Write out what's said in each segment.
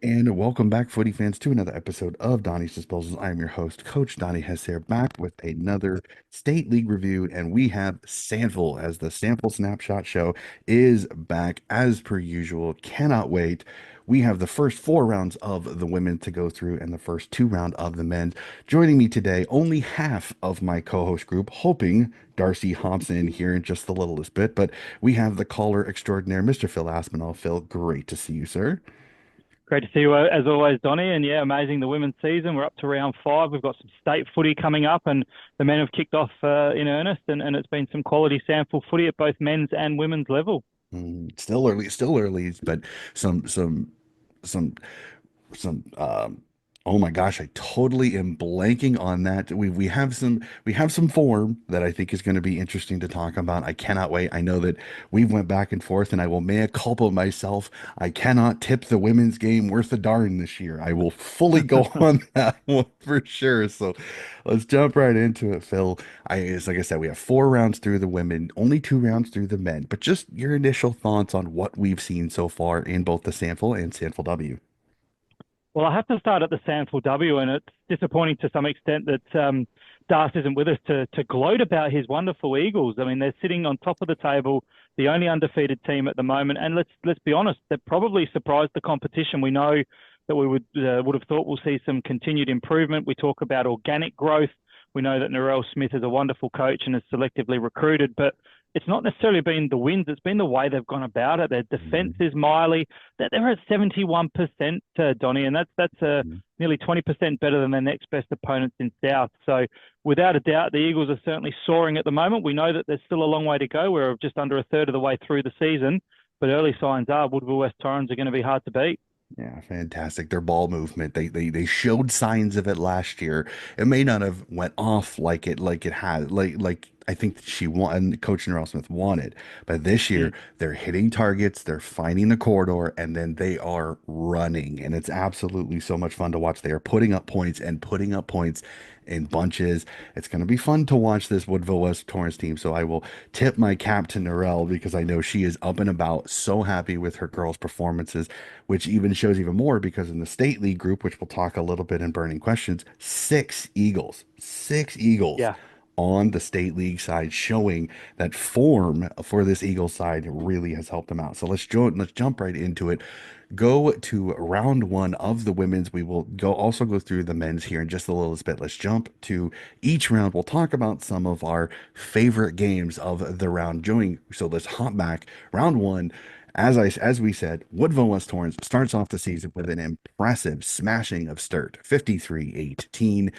And welcome back, footy fans, to another episode of Donnie's Disposals. I am your host, Coach Donnie Hesser, back with another state league review. And we have SANFL as the Sample Snapshot show is back as per usual. Cannot wait. We have the first four rounds of the women to go through and the first two round of the men. Joining me today, only half of my co-host group, hoping Darcy hops in here in just the littlest bit. But we have the caller extraordinaire, Mr. Phil Aspinall. Phil, great to see you, sir. Great to see you as always, Donny. And yeah, amazing the women's season. We're up to round five. We've got some state footy coming up, and the men have kicked off in earnest. And it's been some quality sample footy at both men's and women's level. Still early, but some some some some oh my gosh, I totally am blanking on that. We have some form that I think is going to be interesting to talk about. I cannot wait. I know that we've went back and forth, and I will mea culpa myself. I cannot tip the women's game worth a darn this year. I will fully go on that one for sure. So let's jump right into it, Phil. It's like I said, we have four rounds through the women, only two rounds through the men. But just your initial thoughts on what we've seen so far in both the Sample and Sample W. Well, I have to start at the SANFL W, and it's disappointing to some extent that Das isn't with us to gloat about his wonderful Eagles. I mean, they're sitting on top of the table, the only undefeated team at the moment, and let's be honest, they've probably surprised the competition. We know that we would have thought we'll see some continued improvement. We talk about organic growth. We know that Narelle Smith is a wonderful coach and is selectively recruited, but it's not necessarily been the wins, it's been the way they've gone about it. Their defense is miley. They're at 71%, Donny, and that's nearly 20% better than their next best opponents in South. So, without a doubt, the Eagles are certainly soaring at the moment. We know that there's still a long way to go. We're just under a third of the way through the season, but early signs are Woodville West Torrens are going to be hard to beat. Yeah, fantastic. Their ball movement. They showed signs of it last year. It may not have went off like it had like I think she won Coach Norrell Smith wanted. But this year Mm. they're hitting targets, they're finding the corridor, and then they are running. And it's absolutely so much fun to watch. They are putting up points and putting up points in bunches. It's going to be fun to watch this Woodville West Torrance team. So I will tip my cap to Norrell because I know she is up and about, so happy with her girls' performances, which even shows even more because in the state league group, which we'll talk a little bit in burning questions, six Eagles Yeah. on the state league side, showing that form for this Eagle side really has helped them out. So let's jump right into it. Go to round one of the women's. We will go through the men's here in just a little bit. Let's jump to each round. We'll talk about some of our favorite games of the round. Joining, so let's hop back. Round one. As we said, Woodville West Torrens starts off the season with an impressive smashing of Sturt, 53-18,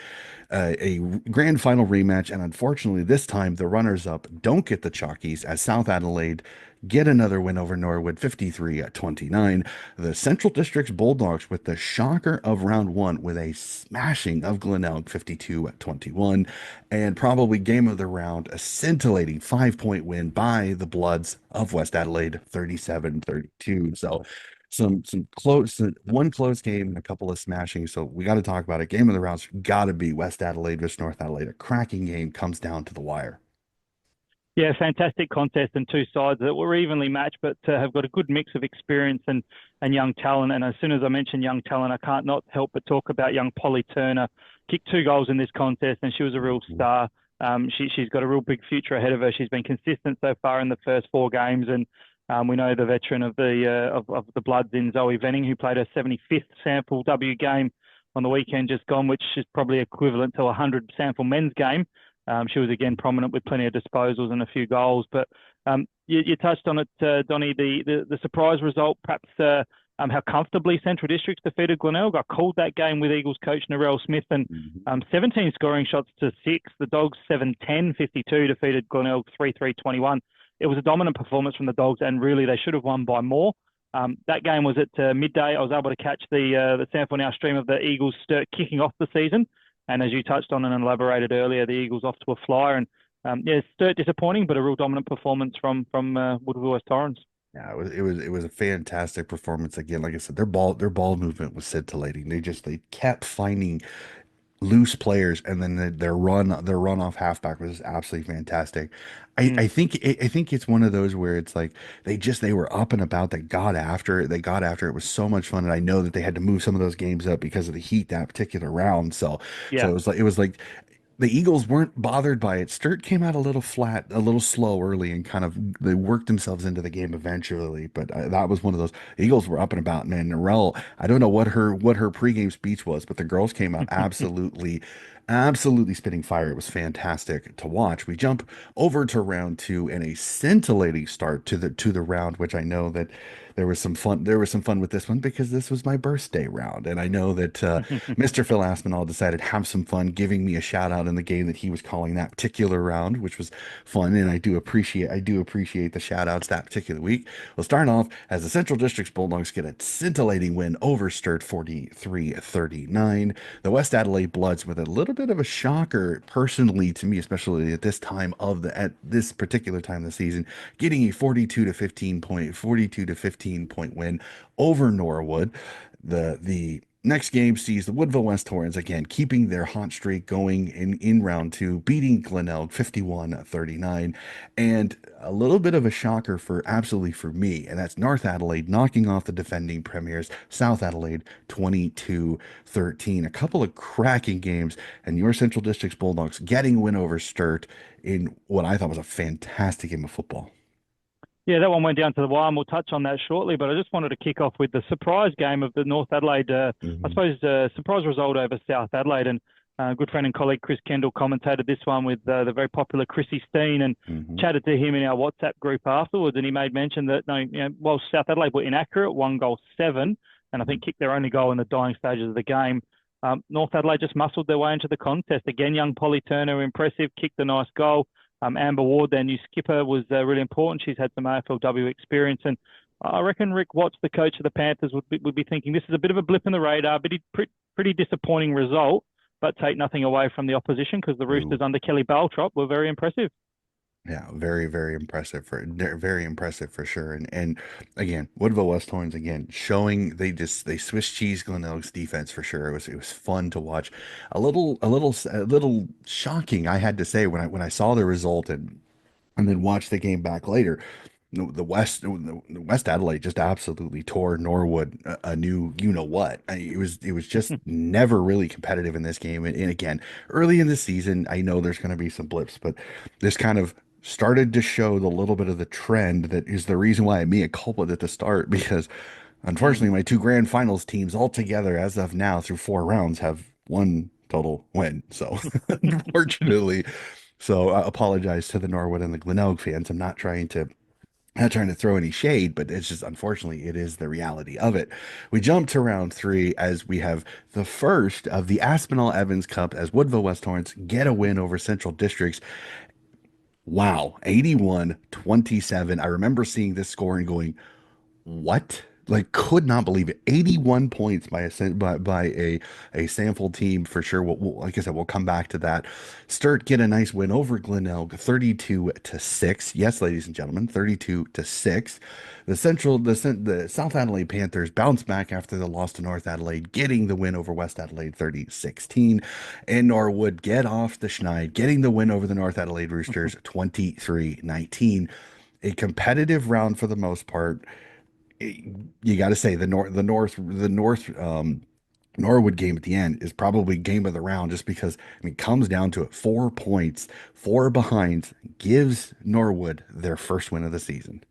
a grand final rematch, and unfortunately this time the runners-up don't get the Chalkies as South Adelaide get another win over Norwood, 53-29. The Central District's Bulldogs with the shocker of round one with a smashing of Glenelg, 52-21, and probably game of the round, a scintillating 5-point win by the Bloods of West Adelaide, 37-32. So some close one close game and a couple of smashing. So we got to talk about it. Game of the rounds got to be West Adelaide versus North Adelaide. A cracking game comes down to the wire. Yeah, fantastic contest and two sides that were evenly matched, but have got a good mix of experience and young talent. And as soon as I mention young talent, I can't not help but talk about young Polly Turner. Kicked two goals in this contest, and she was a real star. She's got a real big future ahead of her. She's been consistent so far in the first four games, and we know the veteran of the Bloods in Zoe Venning, who played her 75th sample W game on the weekend just gone, which is probably equivalent to a 100 sample men's game. She was again prominent with plenty of disposals and a few goals. But you touched on it, Donny, the surprise result, perhaps how comfortably Central Districts defeated Glenelg. I called that game with Eagles coach Narelle Smith, and Mhm. 17 scoring shots to six. The Dogs 7-10, 52 defeated Glenelg 3-3, 21. It was a dominant performance from the Dogs, and really they should have won by more. That game was at midday. I was able to catch the Sample Now stream of the Eagles kicking off the season. And as you touched on and elaborated earlier, the Eagles off to a flyer. And yeah, Sturt disappointing, but a real dominant performance from Woodville West Torrens. Yeah, it was a fantastic performance again. Like I said, their ball movement was scintillating. They kept finding loose players, and then their run off halfback was absolutely fantastic. Mm, I think it's one of those where it's like they were up and about. They got after it. It was so much fun, and I know that they had to move some of those games up because of the heat that particular round. So yeah. it was like the Eagles weren't bothered by it. Sturt came out a little flat, a little slow early, and kind of they worked themselves into the game eventually. But that was one of those. The Eagles were up and about, man. Narelle, I don't know what her pregame speech was, but the girls came out absolutely spitting fire. It was fantastic to watch. We jump over to round two and a scintillating start to the round, which I know that there was some fun. There was some fun with this one because this was my birthday round, and I know that Mr. Phil Aspinall decided to have some fun giving me a shout out in the game that he was calling that particular round, which was fun, and I do appreciate the shout outs that particular week. We'll start off as the Central District's Bulldogs get a scintillating win over Sturt 43-39. The West Adelaide Bloods with a little bit of a shocker personally to me, especially at this particular time of the season, getting a 42 to 15 point win over Norwood. The next game sees the Woodville West Torrens again keeping their hot streak going in round two, beating Glenelg 51-39. And a little bit of a shocker for absolutely for me, and that's North Adelaide knocking off the defending premiers, South Adelaide 22-13. A couple of cracking games, and your Central District's Bulldogs getting a win over Sturt in what I thought was a fantastic game of football. Yeah, that one went down to the wire, and we'll touch on that shortly. But I just wanted to kick off with the surprise game of the North Adelaide, I Hmm. suppose, surprise result over South Adelaide. And good friend and colleague Chris Kendall commentated this one with the very popular Chrissy Steen and Hmm. chatted to him in our WhatsApp group afterwards. And he made mention that, no, while South Adelaide were inaccurate, 1-7, and I think kicked their only goal in the dying stages of the game, North Adelaide just muscled their way into the contest. Again, young Polly Turner, impressive, kicked a nice goal. Amber Ward, their new skipper, was really important. She's had some AFLW experience, and I reckon Rick Watts, the coach of the Panthers, would be thinking this is a bit of a blip in the radar, pretty disappointing result, but take nothing away from the opposition because the Ooh. Roosters under Kelly Baltrop were very impressive. Yeah, very impressive for sure. And again, Woodville West Horns again showing they Swiss cheese Glenelg's defense for sure. It was fun to watch. A little shocking, I had to say when I saw the result and then watched the game back later. The West Adelaide just absolutely tore Norwood a new you know what. It was just never really competitive in this game. And again, early in the season, I know there's going to be some blips, but this kind of started to show the little bit of the trend that is the reason why I mea culpa at the start because unfortunately Mm. my two grand finals teams altogether as of now through four rounds have one total win. So unfortunately, so I apologize to the Norwood and the Glenelg fans. Not trying to throw any shade, but it's just unfortunately it is the reality of it. We jump to round three as we have the first of the Aspinall Evans Cup as Woodville West Torrens get a win over Central Districts. Wow, 81-27. I remember seeing this score and going, what? Like, could not believe it. 81 points by a SANFL team for sure. Like I said, we'll come back to that. Sturt get a nice win over Glenelg, 32-6. Yes, ladies and gentlemen, 32-6. The South Adelaide Panthers bounce back after the loss to North Adelaide, getting the win over West Adelaide 30-16. And Norwood get off the schneid, getting the win over the North Adelaide Roosters 23-19. A competitive round for the most part. You got to say the North Norwood game at the end is probably game of the round just because I mean it comes down to it. 4 points, four behind gives Norwood their first win of the season.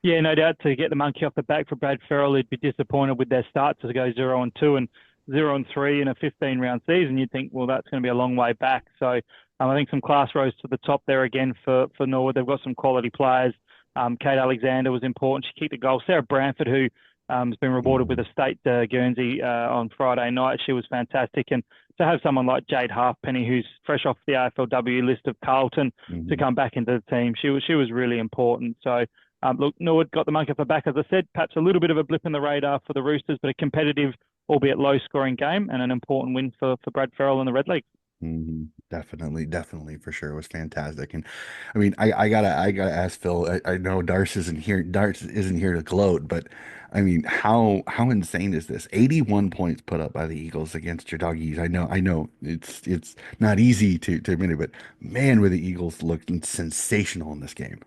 Yeah, no doubt to get the monkey off the back for Brad Farrell, he'd be disappointed with their start to go 0-2 and 0-3 in a 15-round season. You'd think, well, that's going to be a long way back. So I think some class rose to the top there again for Norwood. They've got some quality players. Kate Alexander was important. She kicked the goal. Sarah Branford, who has been rewarded with Mhm. a state Guernsey on Friday night, she was fantastic. And to have someone like Jade Halfpenny, who's fresh off the AFLW list of Carlton, to Mhm. come back into the team, she was really important. So look, Norwood got the monkey off the back, as I said, perhaps a little bit of a blip in the radar for the Roosters, but a competitive, albeit low-scoring game and an important win for Brad Farrell and the Red League. Definitely for sure. It was fantastic. And I mean, I gotta ask Phil. I know Darce isn't here to gloat, but I mean, how insane is this? 81 points put up by the Eagles against your doggies. I know it's not easy to admit it, but man, were the Eagles looking sensational in this game.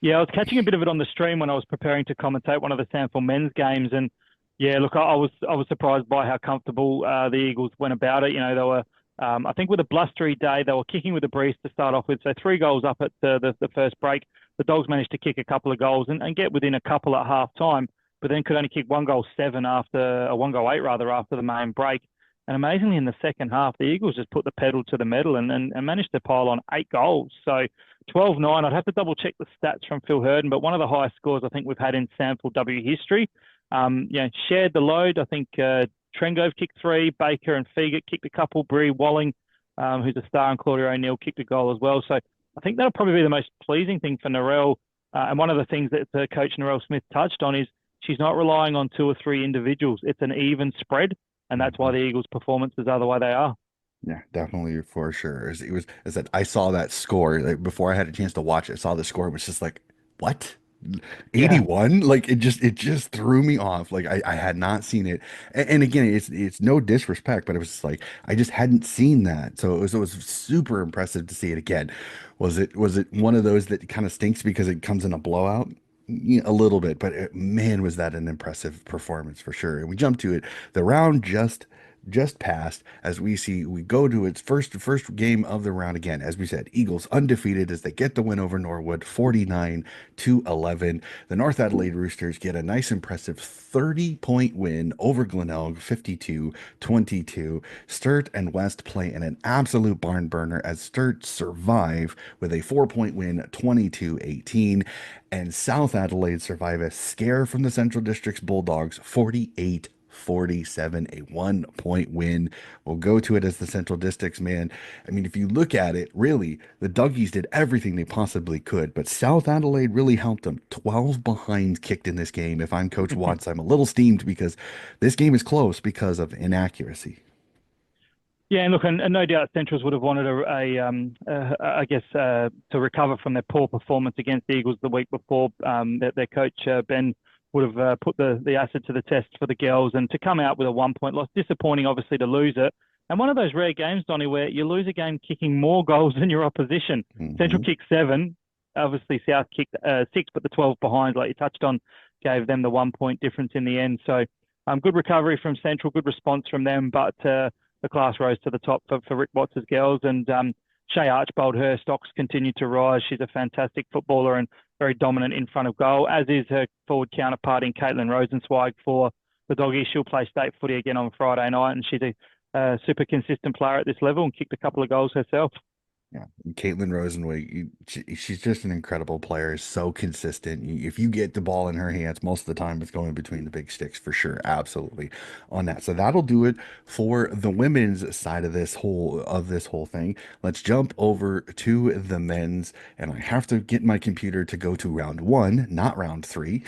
Yeah, I was catching a bit of it on the stream when I was preparing to commentate one of the SANFL men's games, and yeah, look, I was surprised by how comfortable the Eagles went about it. You know, they were, I think, with a blustery day, they were kicking with a breeze to start off with. So 3 goals up at the first break. The Dogs managed to kick a couple of goals and get within a couple at half time, but then could only kick 1 goal 7 after, 1 goal 8 rather, after the main break. And amazingly, in the second half, the Eagles just put the pedal to the metal and managed to pile on 8 goals. So 12-9. I'd have to double check the stats from Phil Herden, but one of the highest scores I think we've had in SANFL W history. Shared the load. I think Trengove kicked 3, Baker and Fegert kicked a couple, Bree Walling, who's a star, and Claudia O'Neill kicked a goal as well. So I think that'll probably be the most pleasing thing for Narelle. And one of the things that coach Narelle Smith touched on is she's not relying on 2 or 3 individuals. It's an even spread, and that's why Mhm. the Eagles' performances are the way they are. Yeah, definitely for sure. I said, I saw that score like before I had a chance to watch it. I saw the score, it was just like, what? Yeah. 81? Like it just threw me off. Like I had not seen it. And again, it's no disrespect, but it was just like I just hadn't seen that. So it was super impressive to see it again. Was it one of those that kind of stinks because it comes in a blowout? Yeah, a little bit, but man, was that an impressive performance for sure. And we jump to it. The round just passed as we go to its first game of the round again. As we said, Eagles undefeated as they get the win over Norwood 49-11. The North Adelaide Roosters get a nice impressive 30-point win over Glenelg 52-22. Sturt and West play in an absolute barn burner as Sturt survive with a 4-point win 22-18, and South Adelaide survive a scare from the Central District's Bulldogs 48-47, a 1-point win. We'll go to it as the Central Districts, man. I mean, if you look at it, really, the Duggies did everything they possibly could, but South Adelaide really helped them. 12 behinds kicked in this game. If I'm Coach Watts, I'm a little steamed because this game is close because of inaccuracy. Yeah, and look, and no doubt Centrals would have wanted I guess, to recover from their poor performance against the Eagles the week before. Their coach Ben would have put the acid to the test for the girls, and to come out with a 1 point loss, disappointing, obviously, to lose it. And one of those rare games, Donny, where you lose a game kicking more goals than your opposition. Central Hmm. kicked 7, obviously South kicked 6, but the 12 behind, like you touched on, gave them the 1 point difference in the end. So, good recovery from Central, good response from them, but the class rose to the top for Rick Watts' girls. And Shay Archbold, her stocks continue to rise. She's a fantastic footballer and very dominant in front of goal, as is her forward counterpart in Caitlin Rosenzweig for the Doggies. She'll play state footy again on Friday night, and she's a super consistent player at this level and kicked a couple of goals herself. Yeah, Caitlin Rosenwig, she's just an incredible player. So consistent. If you get the ball in her hands, most of the time it's going between the big sticks for sure. Absolutely on that. So that'll do it for the women's side of this whole thing. Let's jump over to the men's, and I have to get my computer to go to round one, not round three.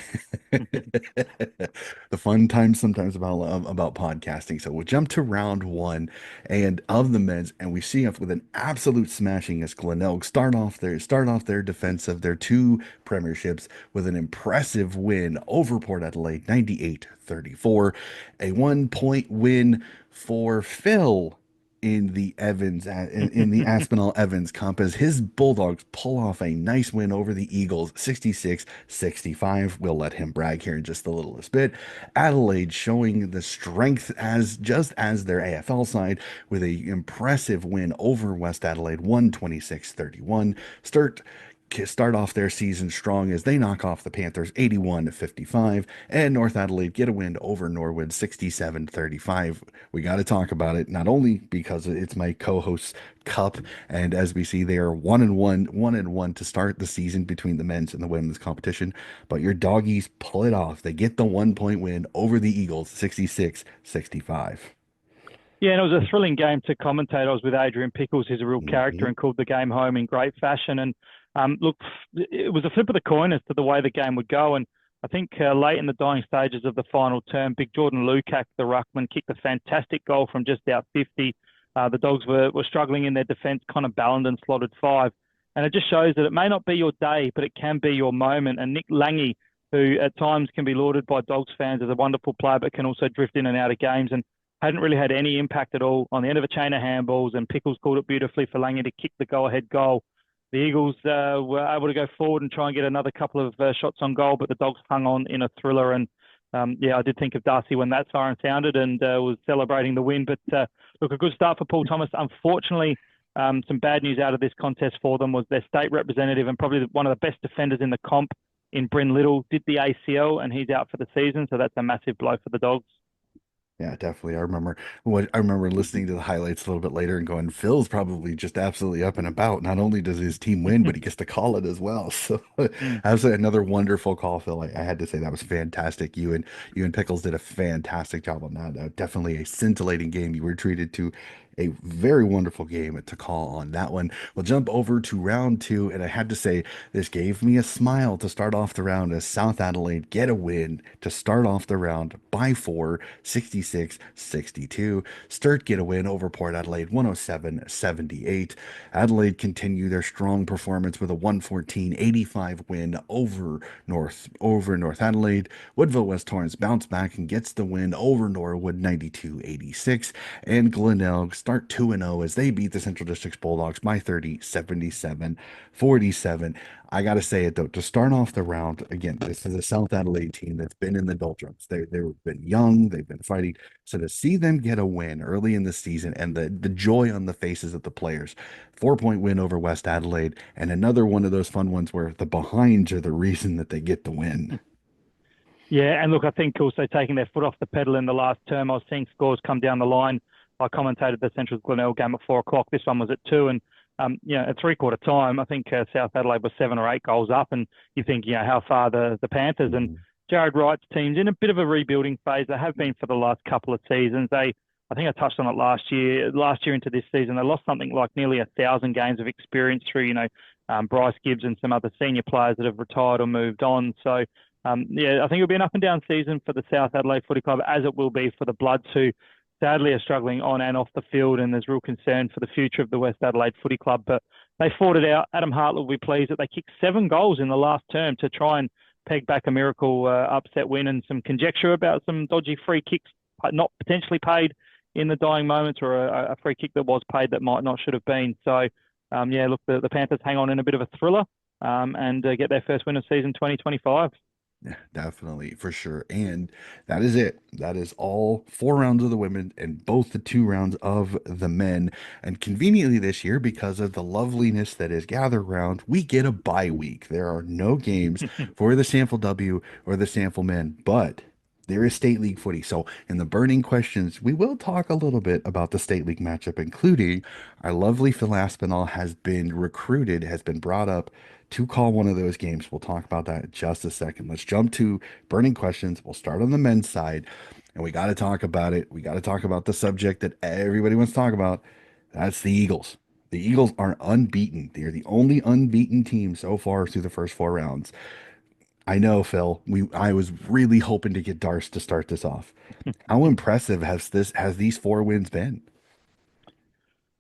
The fun times sometimes about podcasting. So we'll jump to round one and of the men's, and we see up with an absolute smashing as Glenelg start off their defense of their 2 premierships with an impressive win over Port Adelaide 98-34, a 1-point win for Phil in the in the Aspinall Evans Cup as his Bulldogs pull off a nice win over the Eagles 66-65. We'll let him brag here in just a little bit. Adelaide showing the strength as just as their AFL side with a impressive win over West Adelaide 126-31. Start off their season strong as they knock off the Panthers 81-55, and North Adelaide get a win over Norwood 67-35. We got to talk about it, not only because it's my co-host's cup, and as we see, they are 1-1, 1-1 to start the season between the men's and the women's competition. But your doggies pull it off. They get the 1-point win over the Eagles 66-65. Yeah, and it was a thrilling game to commentate. I was with Adrian Pickles, who's a real character Hmm. and called the game home in great fashion. And look, it was a flip of the coin as to the way the game would go. And I think late in the dying stages of the final term, Big Jordan Lukac, the ruckman, kicked a fantastic goal from just out 50. The Dogs were struggling in their defence. Connor Ballenden slotted 5. And it just shows that it may not be your day, but it can be your moment. And Nick Lange who at times can be lauded by Dogs fans as a wonderful player, but can also drift in and out of games and hadn't really had any impact at all on the end of a chain of handballs. And Pickles called it beautifully for Lange to kick the go-ahead goal. The Eagles were able to go forward and try and get another couple of shots on goal, but the Dogs hung on in a thriller. And yeah, I did think of Darcy when that siren sounded and was celebrating the win. But look, a good start for Paul Thomas. Unfortunately, some bad news out of this contest for them was their state representative and probably one of the best defenders in the comp in Bryn Little did the ACL and he's out for the season. So that's a massive blow for the Dogs. Yeah, definitely. I remember listening to the highlights a little bit later and going, Phil's probably just absolutely up and about. Not only does his team win, but he gets to call it as well. So Mm. that was another wonderful call, Phil. I had to say that was fantastic. You and Pickles did a fantastic job on that. Definitely a scintillating game. You were treated to a very wonderful game to call on that one. We'll jump over to round two, and I had to say this gave me a smile to start off the round as South Adelaide get a win to start off the round by 4, 66-62. Sturt get a win over Port Adelaide 107-78. Adelaide continue their strong performance with a 114-85 win over North Adelaide. Woodville West Torrens bounce back and gets the win over Norwood 92-86. And Glenelg start 2-0 as they beat the Central Districts Bulldogs by 30, 77-47. I got to say it though, to start off the round, again, this is a South Adelaide team that's been in the doldrums. They've been young, they've been fighting. So to see them get a win early in the season and the joy on the faces of the players, 4-point win over West Adelaide, and another one of those fun ones where the behinds are the reason that they get the win. Yeah, and look, I think also taking their foot off the pedal in the last term, I was seeing scores come down the line. I commentated the Central Glenelg game at 4 o'clock. This one was at 2, and at three-quarter time, I think South Adelaide was 7 or 8 goals up, and you think, how far the Panthers and Mhm. Jared Wright's team's in a bit of a rebuilding phase. They have been for the last couple of seasons. I think I touched on it last year. Last year into this season, they lost something like nearly 1,000 games of experience through, Bryce Gibbs and some other senior players that have retired or moved on. So yeah, I think it'll be an up and down season for the South Adelaide Footy Club, as it will be for the Bloods, who sadly are struggling on and off the field, and there's real concern for the future of the West Adelaide Footy Club. But they fought it out. Adam Hartlett will be pleased that they kicked 7 goals in the last term to try and peg back a miracle upset win, and some conjecture about some dodgy free kicks not potentially paid in the dying moments, or a free kick that was paid that might not should have been. So, yeah, look, the Panthers hang on in a bit of a thriller and get their first win of season 2025. Yeah, definitely, for sure. And that is it. That is all 4 rounds of the women and both the 2 rounds of the men. And conveniently this year, because of the loveliness that is Gather Round, we get a bye week. There are no games for the SANFL W or the SANFL men, but there is State League footy. So in the burning questions, we will talk a little bit about the State League matchup, including our lovely Phil Aspinall has been recruited, has been brought up to call one of those games. We'll talk about that in just a second. Let's jump to burning questions. We'll start on the men's side, and we got to talk about it. We got to talk about the subject that everybody wants to talk about. That's the Eagles. The Eagles are unbeaten. They are the only unbeaten team so far through the first 4 rounds. I know, Phil. I was really hoping to get Darce to start this off. How impressive has these 4 wins been?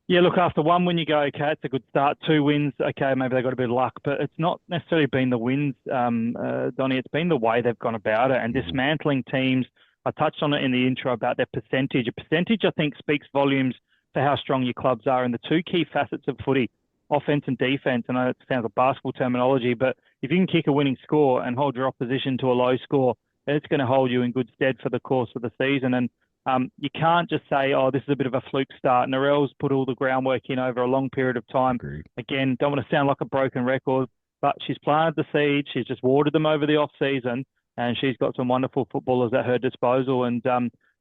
Yeah, look, after one win, you go, okay, it's a good start. 2 wins, okay, maybe they got a bit of luck, but it's not necessarily been the wins, Donny. It's been the way they've gone about it and Mhm. dismantling teams. I touched on it in the intro about their percentage. A percentage, I think, speaks volumes to how strong your clubs are. And the two key facets of footy, offense and defense, I know it sounds like basketball terminology, but if you can kick a winning score and hold your opposition to a low score, it's going to hold you in good stead for the course of the season. And you can't just say, oh, this is a bit of a fluke start. Narelle's put all the groundwork in over a long period of time. Agreed. Again, don't want to sound like a broken record, but she's planted the seeds. She's just watered them over the off season, and she's got some wonderful footballers at her disposal. And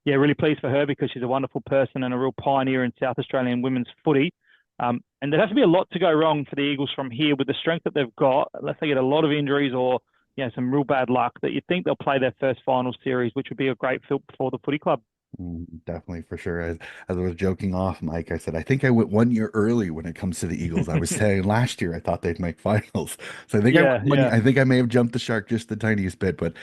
yeah, really pleased for her because she's a wonderful person and a real pioneer in South Australian women's footy. And there has to be a lot to go wrong for the Eagles from here with the strength that they've got, unless they get a lot of injuries or some real bad luck, that you think they'll play their first final series, which would be a great fit for the footy club. Definitely for sure. As I was joking off, Mike, I said I think I went 1 year early when it comes to the Eagles. I was saying last year I thought they'd make finals, so I think I went Yeah, 1 year. yeah. I think I may have jumped the shark just the tiniest bit, but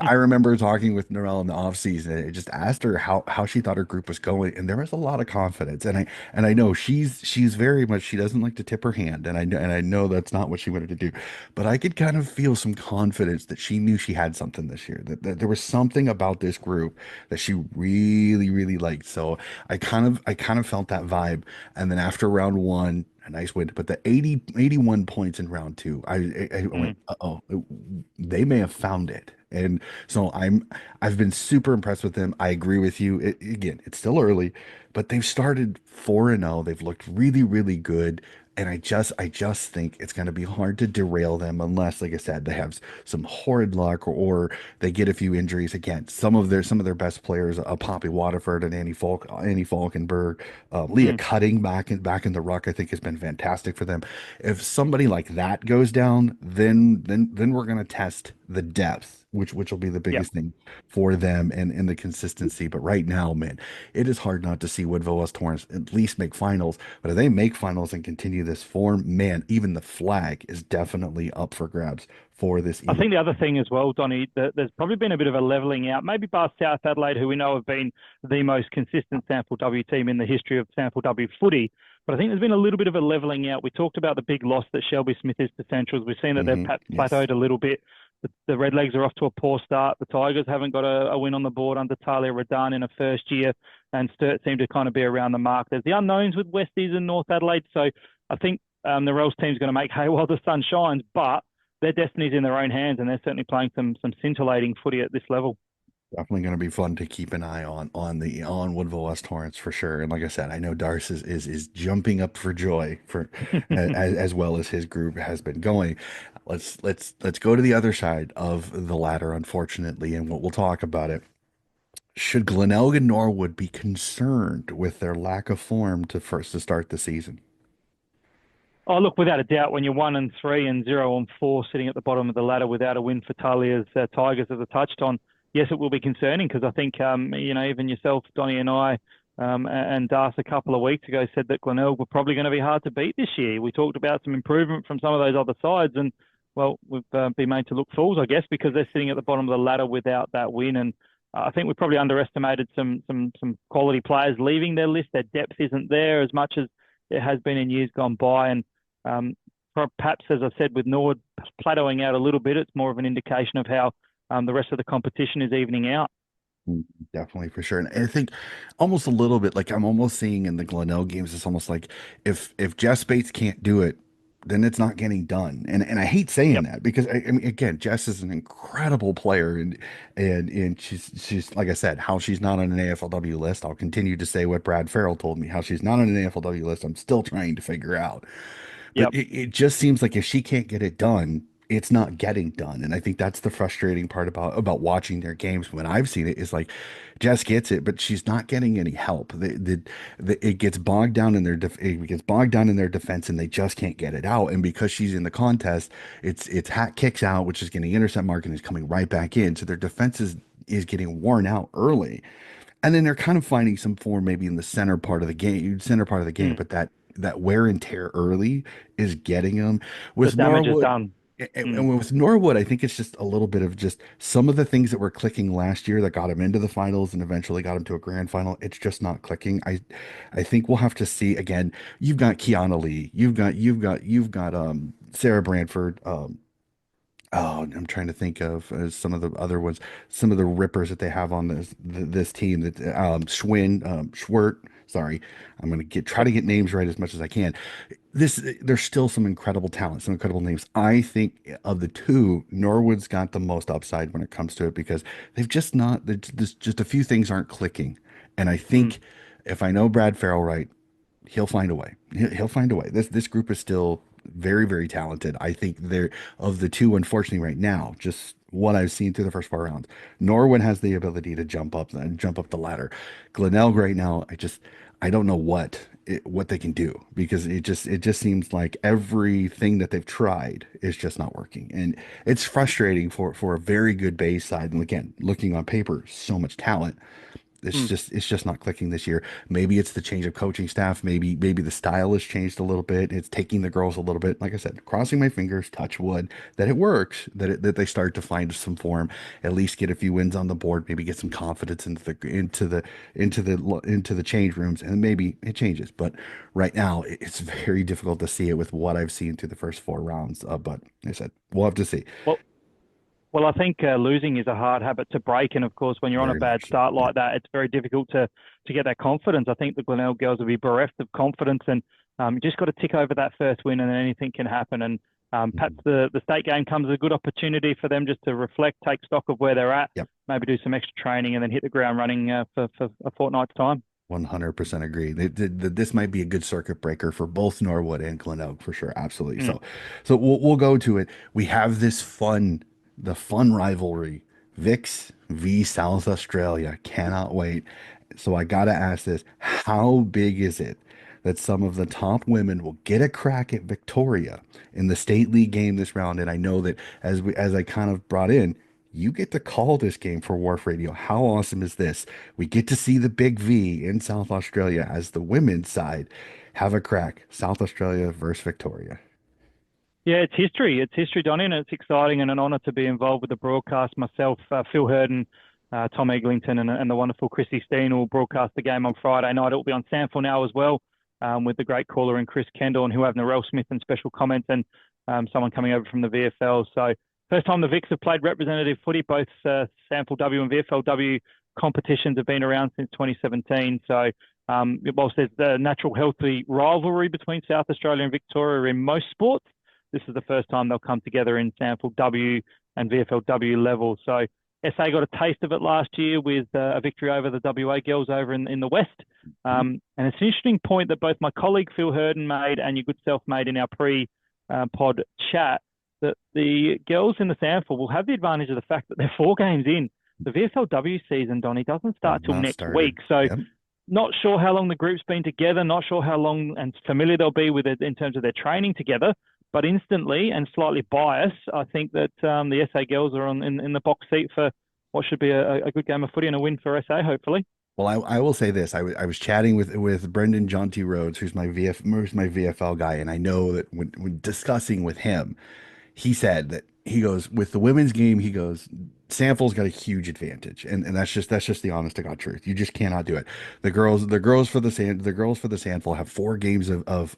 I remember talking with Norelle in the offseason. I just asked her how she thought her group was going, and there was a lot of confidence. And I know she's very much she doesn't like to tip her hand, and I know that's not what she wanted to do, but I could kind of feel some confidence that she knew she had something this year. That there was something about this group that she really, really liked. So I kind of felt that vibe. And then after round one, a nice win, but the 81 points in round two, I went, Mm, uh-oh, they may have found it. And so I've been super impressed with them. I agree with you. Again, it's still early, but they've started 4-0. They've looked really, really good. And I just think it's going to be hard to derail them unless, like I said, they have some horrid luck or they get a few injuries again. Some of their best players, Poppy Waterford and Annie Falkenberg, Leah mm. Cutting back in the ruck, I think has been fantastic for them. If somebody like that goes down, then we're gonna test the depth, which will be the Yep. biggest thing for them and the consistency. But right now, man, it is hard not to see Woodville West Torrance at least make finals. But if they make finals and continue this form, man, even the flag is definitely up for grabs for this I Eagle. think the other thing as well, Donny, that there's probably been a bit of a levelling out. Maybe bar South Adelaide, who we know have been the most consistent Sample W team in the history of Sample W footy. But I think there's been a little bit of a levelling out. We talked about the big loss that Shelby Smith is to Centrals. We've seen that they've Yes. plateaued a little bit. The Redlegs are off to a poor start. The Tigers haven't got a win on the board under Talia Radan in a first year, and Sturt seem to kind of be around the mark. There's the unknowns with Westies and North Adelaide. So I think the Rels team's going to make hay while the sun shines, but their destiny's in their own hands, and they're certainly playing some scintillating footy at this level. Definitely going to be fun to keep an eye on Woodville West Torrance for sure. And like I said, I know Darce is jumping up for joy for as well as his group has been going. Let's go to the other side of the ladder, unfortunately, and we'll talk about it. Should Glenelg and Norwood be concerned with their lack of form to start the season? Oh, look, without a doubt, when you're 1-3 and 0-4 sitting at the bottom of the ladder without a win for Talia's Tigers, as I touched on, yes, it will be concerning because I think, even yourself, Donny, and I, and Das a couple of weeks ago said that Glenelg were probably going to be hard to beat this year. We talked about some improvement from some of those other sides, and well, we've been made to look fools, I guess, because they're sitting at the bottom of the ladder without that win. And I think we probably underestimated some quality players leaving their list. Their depth isn't there as much as it has been in years gone by, and um, perhaps, as I said, with Norwood plateauing out a little bit, it's more of an indication of how the rest of the competition is evening out. Definitely for sure. And I think almost a little bit like I'm almost seeing in the Glenelg games, it's almost like if Jess Bates can't do it, then it's not getting done. And I hate saying Yep, that because I mean again, Jess is an incredible player and she's like I said, how she's not on an AFLW list. I'll continue to say what Brad Farrell told me, how she's not on an AFLW list. I'm still trying to figure out. But yep. it just seems like if she can't get it done, it's not getting done. And I think that's the frustrating part about watching their games when I've seen it is like Jess gets it, but she's not getting any help. It gets bogged down in it gets bogged down in their defense and they just can't get it out. And because she's in the contest, it's hat kicks out, which is getting intercept mark and is coming right back in. So their defense is getting worn out early. And then they're kind of finding some form maybe in the center part of the game, Mm. but that wear and tear early is getting them. The With damage is Norwood, done. Mm. and with Norwood, I think it's just a little bit of just some of the things that were clicking last year that got him into the finals and eventually got him to a grand final. It's just not clicking. I think we'll have to see again. You've got Kiana Lee, you've got Sarah Brantford, oh, I'm trying to think of some of the other ones, some of the rippers that they have on this team. That Schwinn, Schwert. Sorry, I'm gonna try to get names right as much as I can. There's still some incredible talent, some incredible names. I think of the two, Norwood's got the most upside when it comes to it because they've just not. There's just a few things aren't clicking, and I Mm. think if I know Brad Farrell right, he'll find a way. He'll find a way. This group is still very, very talented. I think they're of the two, unfortunately, right now, just what I've seen through the first 4 rounds. Norwin has the ability to jump up the ladder. Glenelg right now, I don't know what they can do because it just seems like everything that they've tried is just not working. And it's frustrating for a very good base side. And again, looking on paper, so much talent Mm. It's just not clicking this year. Maybe it's the change of coaching staff. Maybe the style has changed a little bit. It's taking the girls a little bit. Like I said, crossing my fingers, touch wood, that it works, that they start to find some form, at least get a few wins on the board, maybe get some confidence into the change rooms, and maybe it changes. But right now, it's very difficult to see it with what I've seen through the first four rounds. But like I said, we'll have to see. Well, Well, I think losing is a hard habit to break, and of course, when you're on a Very bad much so. start Yeah. like that, it's very difficult to get that confidence. I think the Glenelg girls will be bereft of confidence, and you just got to tick over that first win, and then anything can happen. And perhaps Mhm. the state game comes as a good opportunity for them just to reflect, take stock of where they're at, Yep. maybe do some extra training, and then hit the ground running for a fortnight's time. 100% agree. This might be a good circuit breaker for both Norwood and Glen Elk for sure. Absolutely. Mm. So we'll go to it. We have the fun rivalry, Vix v South Australia. Cannot wait. So I gotta ask this: how big is it that some of the top women will get a crack at Victoria in the state league game this round? And I know that as I kind of brought in, you get to call this game for Wharf Radio. How awesome is this? We get to see the Big V in South Australia as the women's side have a crack. South Australia versus Victoria. Yeah, it's history. It's history, Donny, and it's exciting and an honour to be involved with the broadcast. Myself, Phil Hurden, Tom Eglinton, and the wonderful Chrissy Steen will broadcast the game on Friday night. It will be on SANFL now as well, with the great caller and Chris Kendall, and who have Narelle Smith and special comments, and someone coming over from the VFL. So first time the Vics have played representative footy. Both SANFL W and VFL W competitions have been around since 2017. So whilst there's the natural healthy rivalry between South Australia and Victoria in most sports, this is the first time they'll come together in SANFL W and VFLW level. So SA got a taste of it last year with a victory over the WA girls over in the West. And it's an interesting point that both my colleague Phil Hurden made and your good self made in our pre-pod chat, that the girls in the SANFL will have the advantage of the fact that they're 4 games in. The VFLW season, Donny, doesn't Has start till not next week. started. So Yep. not sure how long the group's been together, not sure how long and familiar they'll be with it in terms of their training together. But instantly and slightly biased, I think that the SA girls are in the box seat for what should be a good game of footy and a win for SA, hopefully. Well, I will say this. I was chatting with Brendan John T. Rhodes, who's my VFL guy, and I know that when discussing with him, he said that he goes with the women's game, he goes, Samfl's got a huge advantage. And that's just the honest to God truth. You just cannot do it. The girls for the Sandful have 4 games of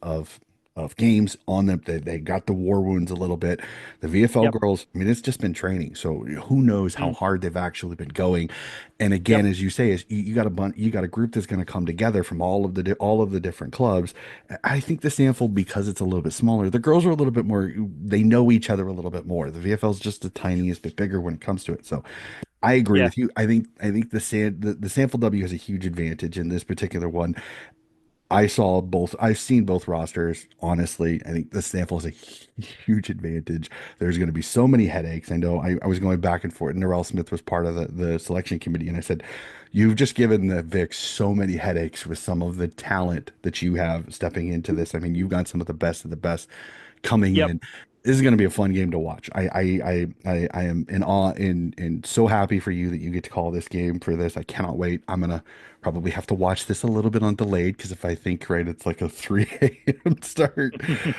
games on them. They got the war wounds a little bit. The VFL Yep. girls, I mean, it's just been training. So who knows how Mm. hard they've actually been going. And Yep. again, as you say, is you got a group that's going to come together from all of the different clubs. I think the sample, because it's a little bit smaller, the girls are a little bit more, they know each other a little bit more. The VFL is just the tiniest bit bigger when it comes to it. So I agree Yeah. with you. I think the sample W has a huge advantage in this particular one. I've seen both rosters. Honestly, I think the sample is a huge advantage. There's going to be so many headaches. I know I was going back and forth. Narelle Smith was part of the selection committee, and I said, you've just given the Vic so many headaches with some of the talent that you have stepping into this. I mean, you've got some of the best coming Yep. in. This is going to be a fun game to watch. I am in awe and so happy for you that you get to call this game for this. I cannot wait. I'm gonna probably have to watch this a little bit on delayed because if I think right, it's like a 3 a.m. start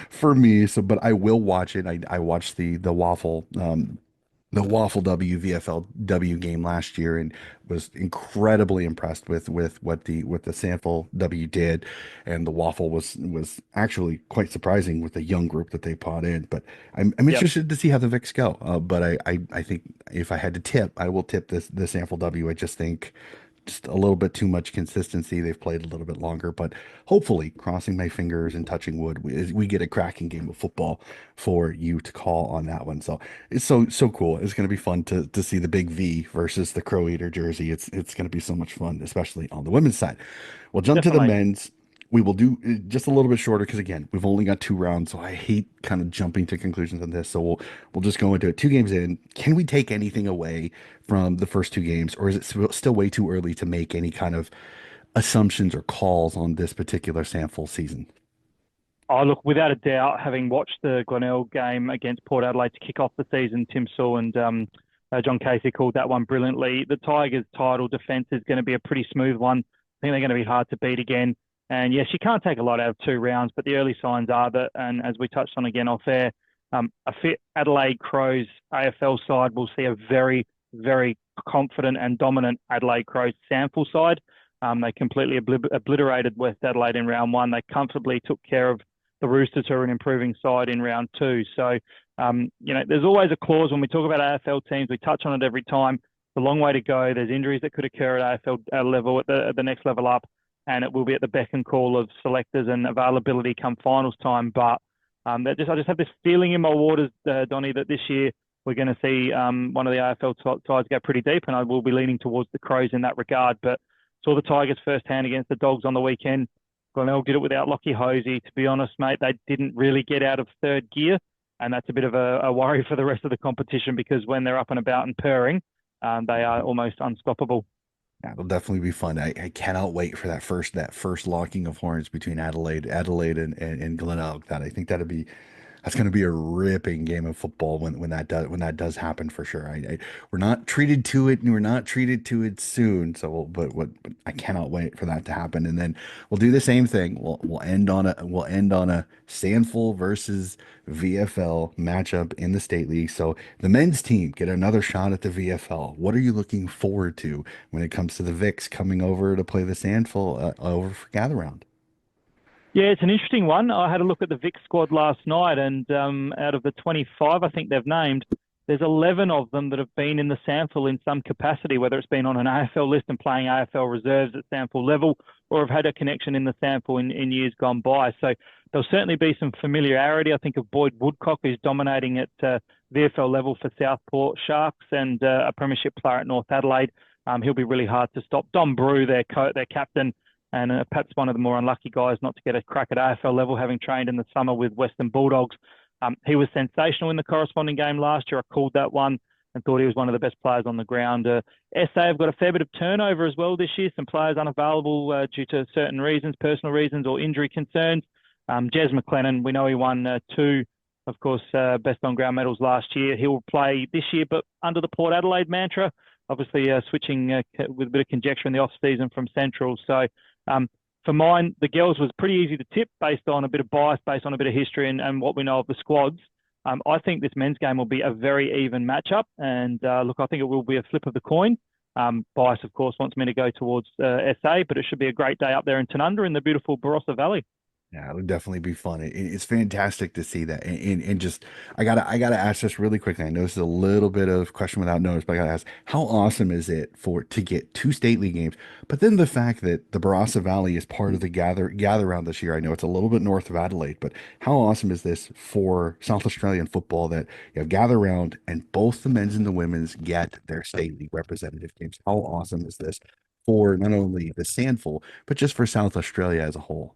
for me. So, but I will watch it. I watched the Waffle W VFLW game last year and was incredibly impressed with what the Sample W did, and the Waffle was actually quite surprising with the young group that they brought in. But I'm Yep. interested to see how the Vicks go. But I think if I had to tip, I will tip the Sample W. I just think just a little bit too much consistency. They've played a little bit longer, but hopefully, crossing my fingers and touching wood, we get a cracking game of football for you to call on that one. So it's so cool. It's going to be fun to see the big V versus the Crow Eater jersey. It's going to be so much fun, especially on the women's side. We'll jump to the Definitely. men's. We will do just a little bit shorter because again, we've only got 2 rounds, so I hate kind of jumping to conclusions on this. So we'll just go into it. 2 games in. Can we take anything away from the first 2 games, or is it still way too early to make any kind of assumptions or calls on this particular sample season? Oh, look, without a doubt, having watched the Glenelg game against Port Adelaide to kick off the season, Tim Saw and John Casey called that one brilliantly. The Tigers' title defence is going to be a pretty smooth one. I think they're going to be hard to beat again. And yes, you can't take a lot out of 2 rounds, but the early signs are that, and as we touched on again off air, a fit Adelaide Crows AFL side will see a very, very confident and dominant Adelaide Crows SANFL side. They completely obliterated West Adelaide in round one. They comfortably took care of the Roosters, who are an improving side, in round two. So, there's always a clause when we talk about AFL teams. We touch on it every time. It's a long way to go. There's injuries that could occur at AFL level, at the next level up, and it will be at the beck and call of selectors and availability come finals time. But I just have this feeling in my waters, Donny, that this year we're going to see one of the AFL sides go pretty deep, and I will be leaning towards the Crows in that regard. But saw the Tigers firsthand against the Dogs on the weekend. Glenelg did it without Lockie Hosey. To be honest, mate, they didn't really get out of third gear, and that's a bit of a worry for the rest of the competition, because when they're up and about and purring, they are almost unstoppable. Yeah, it'll definitely be fun. I cannot wait for that first locking of horns between Adelaide and Glenelg. That I think that's going to be a ripping game of football when that does happen for sure. We're not treated to it, and we're not treated to it soon. So, but I cannot wait for that to happen. And then we'll do the same thing. We'll end on a SANFL versus VFL matchup in the state league. So the men's team get another shot at the VFL. What are you looking forward to when it comes to the Vics coming over to play the SANFL over for Gather Round? Yeah, it's an interesting one. I had a look at the Vic squad last night, and out of the 25 I think they've named, there's 11 of them that have been in the SANFL in some capacity, whether it's been on an AFL list and playing AFL reserves at SANFL level, or have had a connection in the SANFL in years gone by. So there'll certainly be some familiarity. I think of Boyd Woodcock, who's dominating at VFL level for Southport Sharks, and a premiership player at North Adelaide. He'll be really hard to stop. Dom Brew, their captain, and perhaps one of the more unlucky guys not to get a crack at AFL level, having trained in the summer with Western Bulldogs. He was sensational in the corresponding game last year. I called that one and thought he was one of the best players on the ground. SA have got a fair bit of turnover as well this year. Some players unavailable due to certain reasons, personal reasons or injury concerns. Jez McLennan, we know he won two, of course, best on ground medals last year. He'll play this year, but under the Port Adelaide mantra, obviously switching with a bit of conjecture in the off season from Central. So for mine, the girls was pretty easy to tip based on a bit of bias, based on a bit of history and what we know of the squads. I think this men's game will be a very even matchup. And look, I think it will be a flip of the coin. Bias, of course, wants me to go towards SA, but it should be a great day up there in Tanunda in the beautiful Barossa Valley. Yeah, it'll definitely be fun. It's fantastic to see that. And just I gotta ask this really quickly. I know this is a little bit of question without notice, but I gotta ask, how awesome is it for to get two state league games? But then the fact that the Barossa Valley is part of the gather round this year. I know it's a little bit north of Adelaide, but how awesome is this for South Australian football that you have gather round and both the men's and the women's get their state league representative games? How awesome is this for not only the Sandful, but just for South Australia as a whole?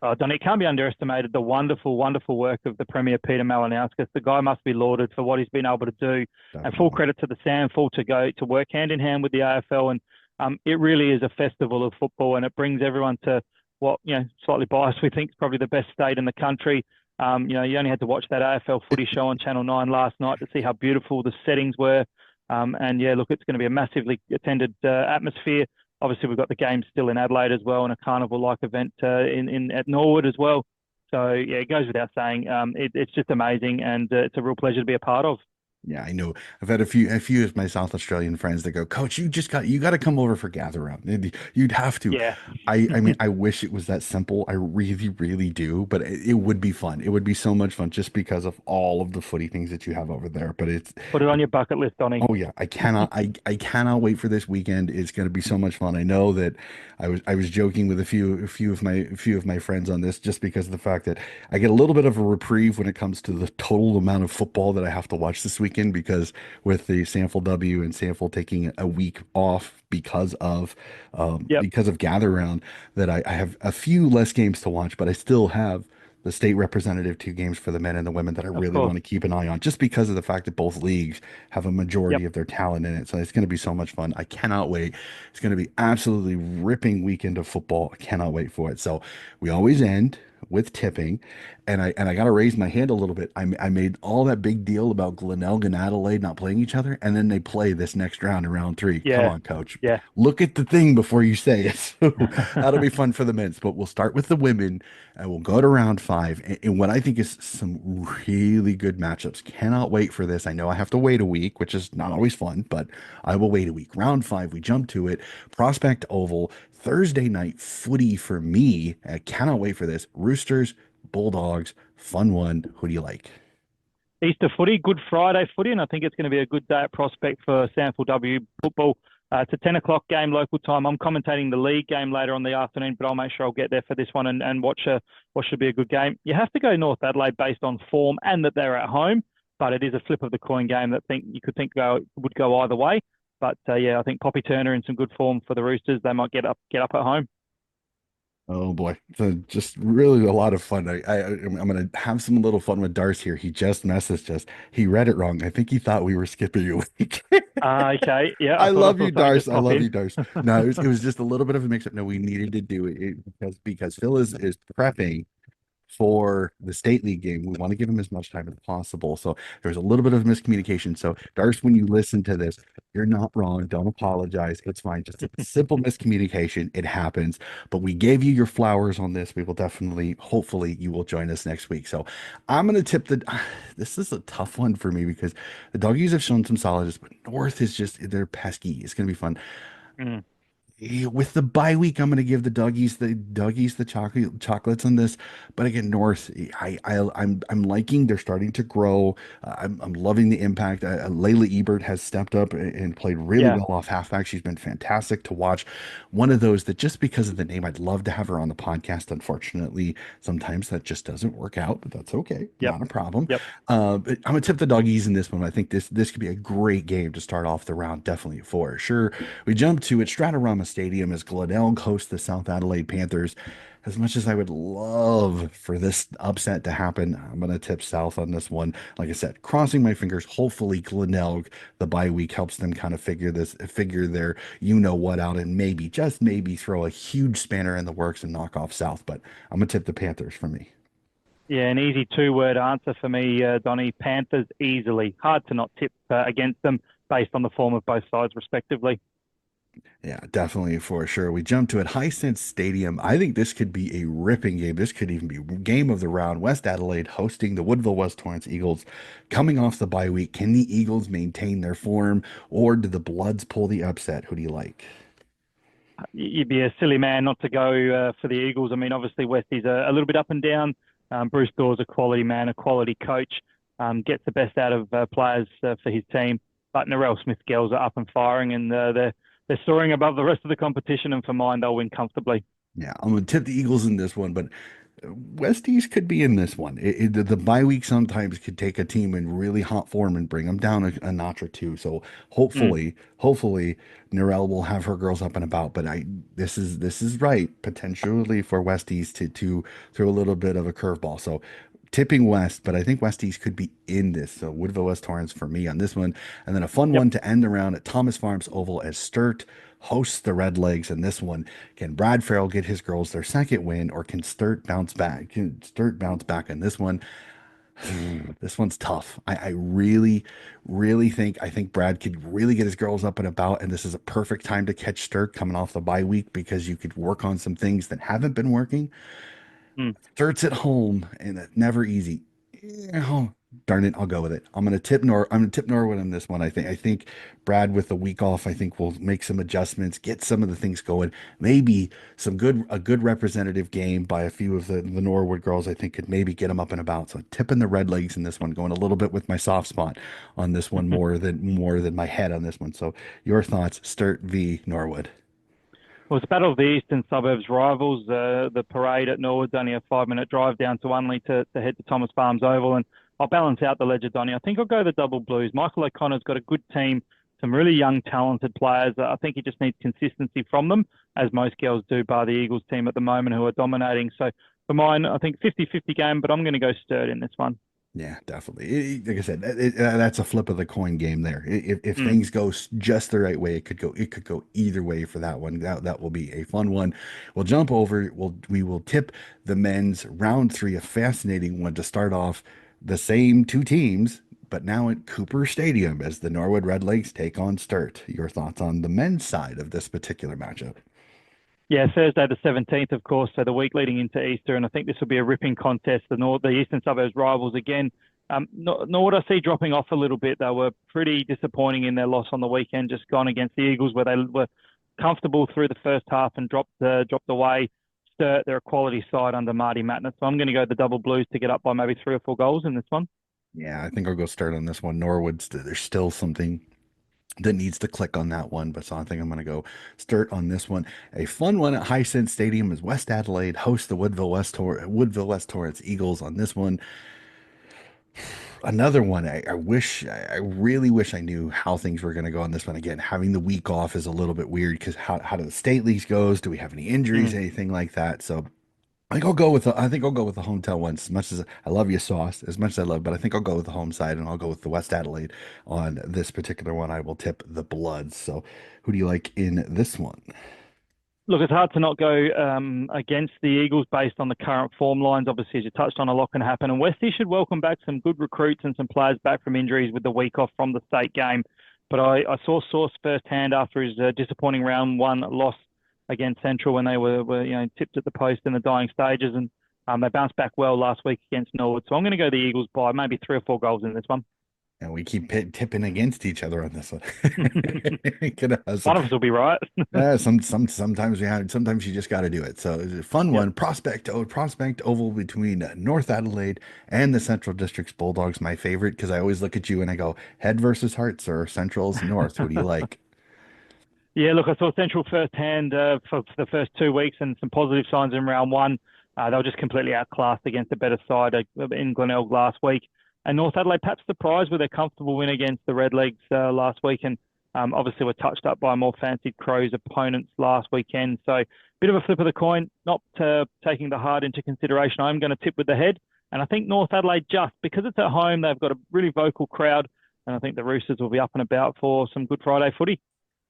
Don, it can't be underestimated the wonderful, wonderful work of the Premier Peter Malinauskas. The guy must be lauded for what he's been able to do. And full Definitely. credit to the SANFL to go to work hand in hand with the AFL. And it really is a festival of football, and it brings everyone to what, slightly biased, we think is probably the best state in the country. You only had to watch that AFL footy show on Channel 9 last night to see how beautiful the settings were. And yeah, look, it's going to be a massively attended atmosphere. Obviously, we've got the game still in Adelaide as well, and a carnival-like event in at Norwood as well. So yeah, it goes without saying. It's just amazing, and it's a real pleasure to be a part of. Yeah, I know. I've had a few of my South Australian friends that go, Coach, you got to come over for gather round. You'd have to. Yeah. I mean, I wish it was that simple. I really, really do. But it would be fun. It would be so much fun just because of all of the footy things that you have over there. But it's Put it on your bucket list, Donny. Oh yeah, I cannot wait for this weekend. It's going to be so much fun. I know that I was joking with a few of my friends on this just because of the fact that I get a little bit of a reprieve when it comes to the total amount of football that I have to watch this weekend because with the Sample W and Sample taking a week off Yep, because of gather round that I have a few less games to watch, but I still have the state representative two games for the men and the women that I of really course. want to keep an eye on just because of the fact that both leagues have a Yep. majority of their talent in it. So it's going to be so much fun. I cannot wait. It's going to be absolutely ripping weekend of football. I cannot wait for it. So we always end with tipping, and I got to raise my hand a little bit. I made all that big deal about Glenelg and Adelaide not playing each other, and then they play this next round in round three. Come Yeah, on, coach. yeah. Look at the thing before you say it. So that'll be fun for the men's, but we'll start with the women and we'll go to round five. And what I think is some really good matchups. Cannot wait for this. I know I have to wait a week, which is not always fun, but I will wait a week. Round five, we jump to it. Prospect Oval, Thursday night footy for me. I cannot wait for this. Roosters, Bulldogs, fun one. Who do you like? Easter footy, Good Friday footy, and I think it's going to be a good day at Prospect for SANFL W football. It's a 10 o'clock game local time. I'm commentating the league game later on the afternoon, but I'll make sure I'll get there for this one and watch what should be a good game. You have to go North Adelaide based on form and that they're at home, but it is a flip of the coin game that you could think would go either way. But yeah, I think Poppy Turner in some good form for the Roosters. They might get up at home. Oh boy, so just really a lot of fun. I'm gonna have some little fun with Darce here. He just messaged us. He read it wrong. I think he thought we were skipping a week. Okay, yeah, I I love saw you, something Darce. just I pop love in. you, Darce. No, it was just a little bit of a mix-up. No, we needed to do because Phil is prepping for the state league game. We want to give him as much time as possible. So there's a little bit of miscommunication. So Darce, when you listen to this, you're not wrong. Don't apologize. It's fine. Just a simple miscommunication. It happens. But we gave you your flowers on this. We will definitely, hopefully, you will join us next week. So I'm gonna tip the. This is a tough one for me because the doggies have shown some solidness, but North is just they're pesky. It's gonna be fun. Mm, With the bye week, I'm going to give the chocolates on this. But again, North, I'm liking. They're starting to grow. I'm loving the impact. Layla Ebert has stepped up and played really yeah, well off halfback. She's been fantastic to watch. One of those that just because of the name, I'd love to have her on the podcast. Unfortunately, sometimes that just doesn't work out, but that's okay. yep, Not a problem. yep. But I'm gonna tip the doggies in this one. I think this could be a great game to start off the round, definitely for sure. We jump to it. Stratorama Stadium as Glenelg hosts the South Adelaide Panthers. As much as I would love for this upset to happen, I'm going to tip South on this one. Like I said, crossing my fingers. Hopefully, Glenelg, the bye week helps them kind of figure their you know what out, and maybe, just maybe, throw a huge spanner in the works and knock off South. But I'm going to tip the Panthers for me. Yeah, an easy two-word answer for me, Donny. Panthers easily. Hard to not tip against them based on the form of both sides, respectively. Yeah, definitely for sure. We jump to it. Hisense Stadium. I think this could be a ripping game. This could even be game of the round. West Adelaide hosting the Woodville West Torrance Eagles coming off the bye week. Can the Eagles maintain their form or do the Bloods pull the upset? Who do you like? You'd be a silly man not to go for the Eagles. I mean, obviously, Westie's a little bit up and down. Bruce Dawes a quality man, a quality coach, gets the best out of players for his team. But Narelle Smith girls are up and firing, and they're soaring above the rest of the competition. And for mine, they'll win comfortably. Yeah, I'm gonna tip the Eagles in this one, but West East could be in this one. The bye week sometimes could take a team in really hot form and bring them down a notch or two. So Mm. hopefully, Narelle will have her girls up and about. But this is right potentially for West East to throw a little bit of a curveball. So tipping West, but I think West East could be in this. So Woodville West Torrance for me on this one, and then a fun Yep. one to end around at Thomas Farms Oval as Sturt hosts the Redlegs. And this one, can Brad Farrell get his girls their second win, or can Sturt bounce back? Can Sturt bounce back in this one? This one's tough. I really, really think Brad could really get his girls up and about, and this is a perfect time to catch Sturt coming off the bye week because you could work on some things that haven't been working. Mm. Starts at home, and it's never easy. Oh, darn it, I'll go with it. I'm gonna tip Norwood on this one. I think Brad with the week off, I think will make some adjustments, get some of the things going. Maybe a good representative game by a few of the Norwood girls, I think could maybe get them up and about. So tipping the Red Legs in this one, going a little bit with my soft spot on this one more than my head on this one. So your thoughts, Sturt v Norwood. Well, it's Battle of the Eastern Suburbs rivals. The parade at Norwood's only a 5 minute drive down to Unley to head to Thomas Farms Oval. And I'll balance out the ledger, Donny. I think I'll go the double blues. Michael O'Connor's got a good team, some really young, talented players. I think he just needs consistency from them, as most girls do, bar the Eagles team at the moment, who are dominating. So for mine, I think 50-50 game, but I'm going to go Sturt in this one. Yeah, definitely. Like I said, that's a flip of the coin game there. If Mm. things go just the right way, it could go either way for that one. That will be a fun one. We'll jump over. We will tip the men's round three, a fascinating one to start off. The same two teams, but now at Cooper Stadium as the Norwood Red Lakes take on Sturt. Your thoughts on the men's side of this particular matchup? Yeah, Thursday the 17th, of course, so the week leading into Easter, and I think this will be a ripping contest. The Eastern Suburbs rivals again. Nor would I see dropping off a little bit. They were pretty disappointing in their loss on the weekend, just gone against the Eagles, where they were comfortable through the first half and dropped away. They're a quality side under Marty Matnett, so I'm going to go the double Blues to get up by maybe 3 or 4 goals in this one. Yeah, I think I'll go start on this one. Norwood's there's still something that needs to click on that one. But so I think I'm going to go start on this one. A fun one at High Sense Stadium is West Adelaide host the Woodville West Torrance Eagles on this one. Another one. I really wish I knew how things were going to go on this one. Again, having the week off is a little bit weird because how do the state leagues goes? Do we have any injuries, Mm. anything like that? So I think I'll go with the hometown one. As much as I love you, Sauce, as much as I love, but I think I'll go with the home side, and I'll go with the West Adelaide on this particular one. I will tip the Bloods. So, who do you like in this one? Look, it's hard to not go against the Eagles based on the current form lines. Obviously, as you touched on, a lot can happen. And Westie should welcome back some good recruits and some players back from injuries with the week off from the state game. But I saw Source firsthand after his disappointing round one loss against Central when they were tipped at the post in the dying stages. And they bounced back well last week against Norwood. So I'm going to go the Eagles by maybe 3 or 4 goals in this one. And we keep tipping against each other on this one. Gonna have some, One of us will be right. sometimes sometimes you just got to do it. So it's a fun Yep. one. Prospect Oval between North Adelaide and the Central District's Bulldogs. My favorite because I always look at you and I go head versus heart, sir. Central's North. Who do you like? Yeah, look, I saw Central firsthand for the first 2 weeks and some positive signs in round one. They were just completely outclassed against a better side in Glenelg last week. And North Adelaide perhaps surprised with a comfortable win against the Redlegs last week. And obviously were touched up by more fancied Crows opponents last weekend. So bit of a flip of the coin, not taking the heart into consideration. I'm going to tip with the head. And I think North Adelaide just because it's at home, they've got a really vocal crowd. And I think the Roosters will be up and about for some Good Friday footy.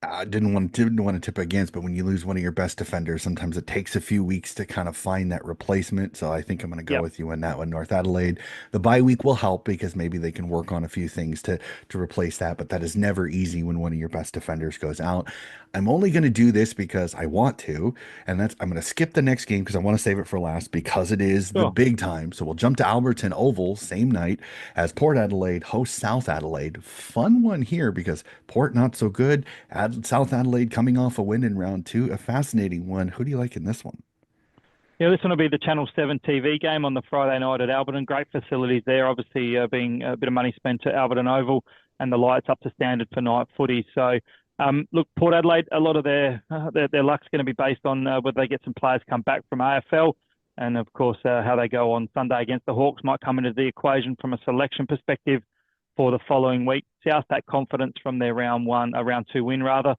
I didn't want to tip against, but when you lose one of your best defenders, sometimes it takes a few weeks to kind of find that replacement. So I think I'm going to go Yep. with you on that one, North Adelaide. The bye week will help because maybe they can work on a few things to replace that, but that is never easy when one of your best defenders goes out. I'm only going to do this because I want to, and that's I'm going to skip the next game because I want to save it for last because it is the Sure. big time. So we'll jump to Alberton Oval same night as Port Adelaide hosts South Adelaide. Fun one here because Port not so good. South Adelaide coming off a win in round two, a fascinating one. Who do you like in this one? Yeah, this one will be the Channel 7 TV game on the Friday night at Alberton. Great facilities there, obviously being a bit of money spent to Alberton Oval and the lights up to standard for night footy. So, look, Port Adelaide, a lot of their luck's going to be based on whether they get some players come back from AFL. And of course, how they go on Sunday against the Hawks might come into the equation from a selection perspective for the following week. South that confidence from their round two win rather.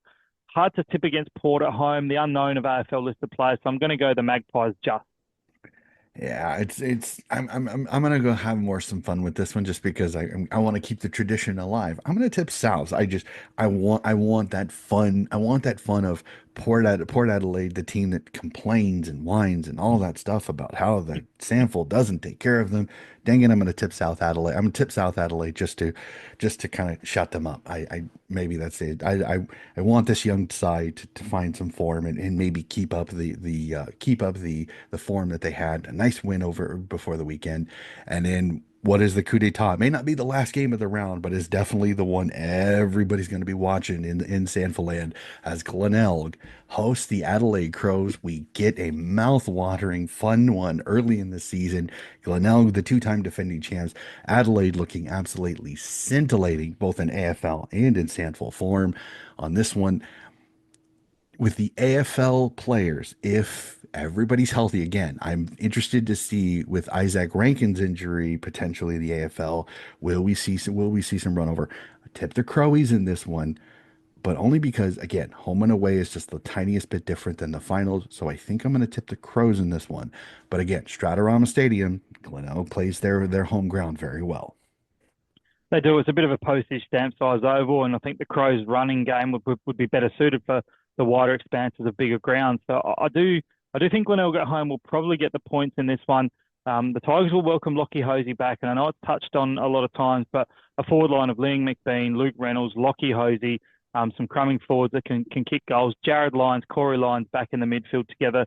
Hard to tip against Port at home, the unknown of AFL listed players. So I'm going to go the Magpies just. Yeah, it's I'm gonna go have more some fun with this one just because I want to keep the tradition alive. I'm gonna tip South. I want that fun. I want that fun of Port Adelaide, the team that complains and whines and all that stuff about how the SANFL doesn't take care of them. Dang it, I'm gonna tip South Adelaide. I'm gonna tip South Adelaide just to kind of shut them up. I maybe that's it. I want this young side to find some form and maybe keep up the form that they had. A nice win over before the weekend, and then what is the coup d'etat? It may not be the last game of the round, but it's definitely the one everybody's going to be watching in SANFL land as Glenelg hosts the Adelaide Crows. We get a mouth-watering, fun one early in the season. Glenelg, the two-time defending champs, Adelaide looking absolutely scintillating both in AFL and in SANFL form. On this one, with the AFL players, if everybody's healthy again, I'm interested to see with Isaac Rankin's injury potentially the AFL, will we see some run over? Tip the Crowies in this one. but only because, again, home and away is just the tiniest bit different than the finals. So I think I'm going to tip the Crows in this one. But again, Stratorama Stadium, Glen plays their home ground very well. They do. It's a bit of a postage stamp size oval, and I think the Crows' running game would be better suited for the wider expanses of bigger grounds. So I do think Glenelg at home will probably get the points in this one. The Tigers will welcome Lockie Hosey back, and I know it's touched on a lot of times, but a forward line of Liam McBean, Luke Reynolds, Lockie Hosey, some crumbing forwards that can kick goals. Jared Lyons, Corey Lyons back in the midfield together.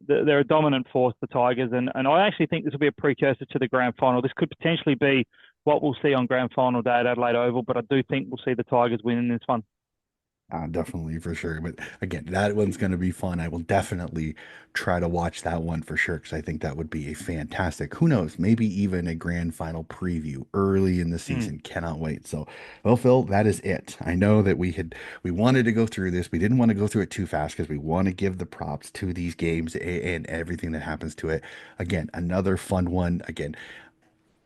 They're a dominant force, the Tigers, and I actually think this will be a precursor to the grand final. This could potentially be what we'll see on grand final day at Adelaide Oval, but I do think we'll see the Tigers win in this one. Definitely for sure. But again, that one's going to be fun. I will definitely try to watch that one for sure because I think that would be a fantastic, who knows, maybe even a grand final preview early in the Mm. season. Cannot wait. So, well, Phil, that is it. I know that we wanted to go through this. We didn't want to go through it too fast because we want to give the props to these games and everything that happens to it. Again, another fun one. Again,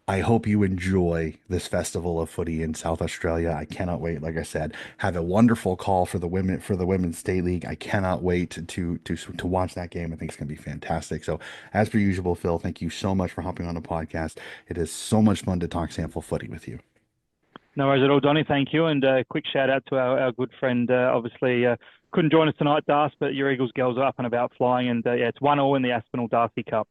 I hope you enjoy this festival of footy in South Australia. I cannot wait. Like I said, have a wonderful call for the women's state league. I cannot wait to watch that game. I think it's going to be fantastic. So, as per usual, Phil, thank you so much for hopping on the podcast. It is so much fun to talk SANFL footy with you. No worries at all, Donny. Thank you. And quick shout out to our good friend. Obviously, couldn't join us tonight, Das, but your Eagles girls are up and about flying. And yeah, it's 1-1 in the Aspinall Darcy Cup.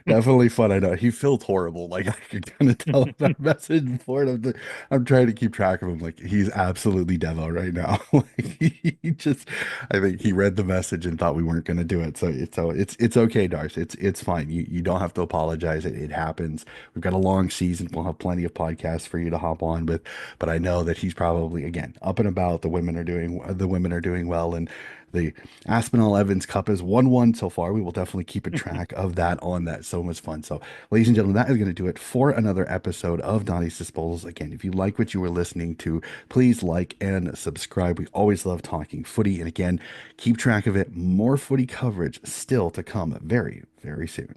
Definitely fun. I know he felt horrible. Like I could kind of tell in that message before. And I'm trying to keep track of him. Like he's absolutely Devo right now. Like he just, I think he read the message and thought we weren't going to do it. So it's okay, Darce. It's fine. You don't have to apologize. It happens. We've got a long season. We'll have plenty of podcasts for you to hop on with. But I know that he's probably again up and about. The women are doing well, and the Aspinall Evans Cup is 1-1 so far. We will definitely keep a track of that on that. So much fun. So, ladies and gentlemen, that is going to do it for another episode of Donnie's Disposals. Again, if you like what you were listening to, please like and subscribe. We always love talking footy. And again, keep track of it. More footy coverage still to come very, very soon.